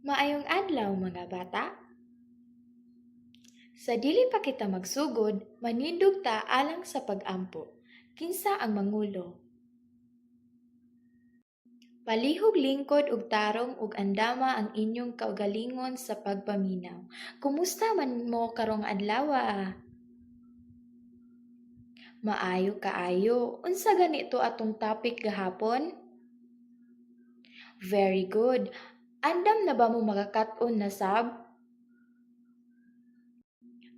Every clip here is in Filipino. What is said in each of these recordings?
Maayong adlaw mga bata. Sa dili pa kita magsugod, manindog ta alang sa pag-ampo. Kinsa ang mangulo? Palihog lingkod ug tarong ug andama ang inyong kaugalingon sa pagpaminaw. Kumusta man mo karong adlaw? Maayo kaayo. Unsa ganito atong topic gahapon? Very good. Andam na ba mo makakat-on na sab?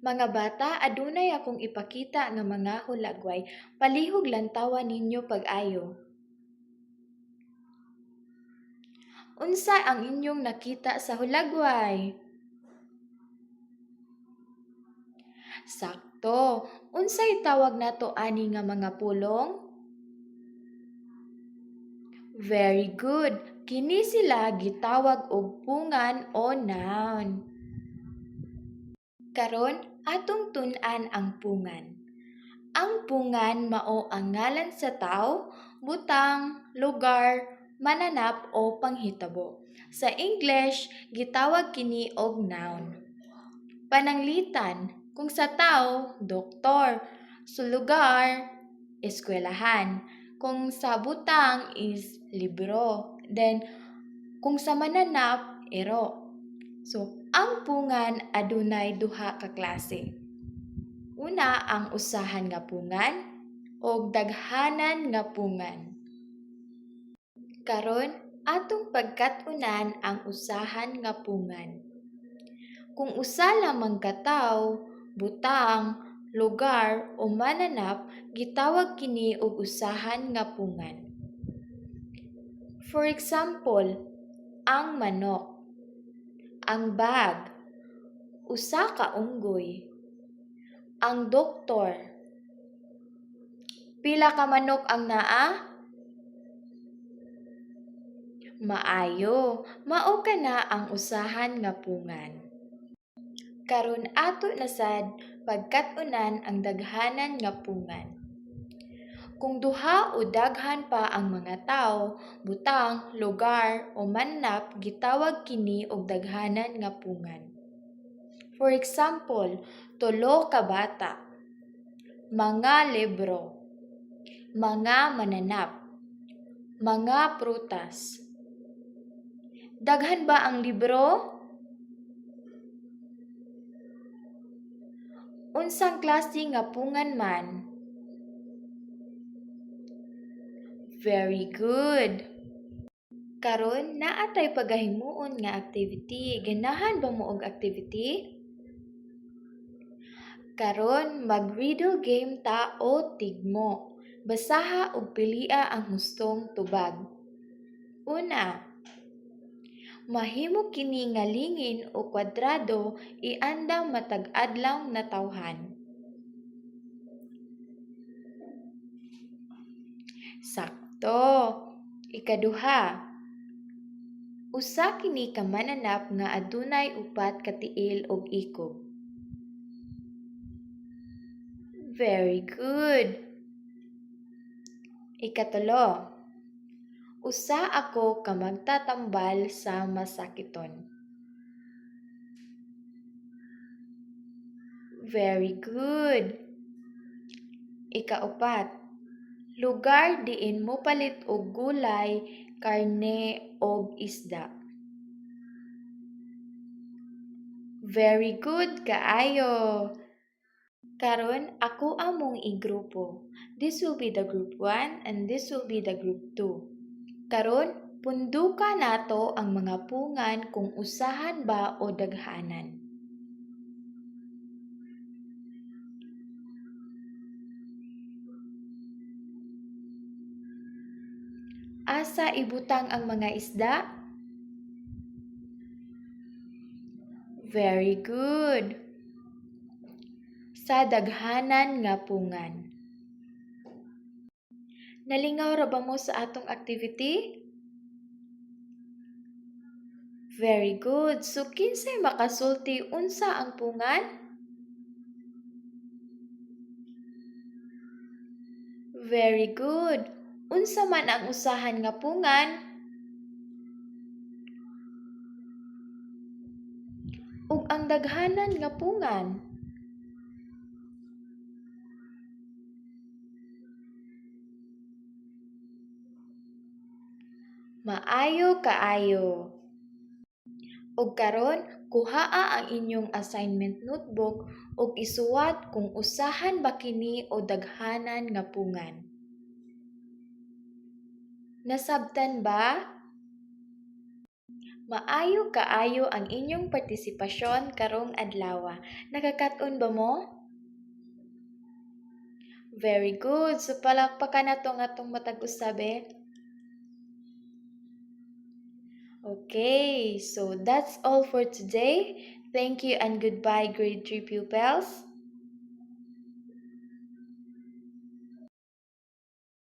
Mga bata, adunay akong ipakita nga mga hulagway. Palihog lantawan ninyo pag-ayo. Unsa ang inyong nakita sa hulagway? Sakto. Unsay tawag nato ani nga mga pulong? Very good. Kini sila gitawag og pungan o noun. Karon atong tun-an ang pungan. Ang pungan mao ang ngalan sa tao, butang, lugar, mananap o panghitabo. Sa English, gitawag kini og noun. Pananglitan, kung sa tao, doktor, sa lugar, eskwelahan, kung sa butang is libro, then kung sa mananap, ero. So, ang pungan adunay duha ka klase. Una ang usahan nga pungan o daghanan nga pungan. Karon atong pagkat-unan ang usahan nga pungan. Kung usa lamang ka tawo, butang, lugar o mananap, gitawag kini og usahan nga pungan. For example, ang manok, ang bag, usa ka unggoy, ang doktor. Pila ka manok ang naa? Maayo, mao kana ang usahan nga pungan. Karon ato na sad pagkat-unan ang daghanan nga pungan. Kung duha o daghan pa ang mga tawo, butang, lugar o mananap, gitawag kini og daghanan nga pungan. For example, tulo ka bata, mga libro, mga mananap, mga prutas. Daghan ba ang libro? Unsang klase nga pungan man? Very good. Karon naatay pagahimuon nga activity. Ganahan ba mo og activity? Karon mag-riddle game ta o tigmo. Basaha og pilia ang hustong tubag. Una, mahimo kini nga lingin o kwadrado iandam matag adlaw na tawhan. Sakto. Ikaduha, usa kini ka mananap nga adunay upat ka tiil og ikob. Very good. Ikatulo, usa ako ka magtatambal sa masakiton. Very good. Ikaupat, lugar diin mo palit og gulay, karne og isda. Very good kaayo. Karon ako among igrupo. This will be the group 1 and this will be the group 2. Karon punduka nato ang mga pungan kung usahan ba o daghanan. Asa ibutang ang mga isda? Very good. Sa daghanan nga pungan. Nalingaw ra ba mo sa atong activity? Very good. So kinsay makasulti unsa ang pungan? Very good. Unsa man ang usahan nga pungan? ug ang daghanan nga pungan. Maayo kaayo. Ug karon, kuhaa ang inyong assignment notebook ug isuwat kung usahan ba kini o daghanan nga pungan. Nasabtan ba? Maayo kaayo ang inyong partisipasyon karong adlaw. Nakakaton ba mo? Very good. So palakpakan nato nga atong matag usabe. Okay, so that's all for today. Thank you and goodbye, grade 3 pupils.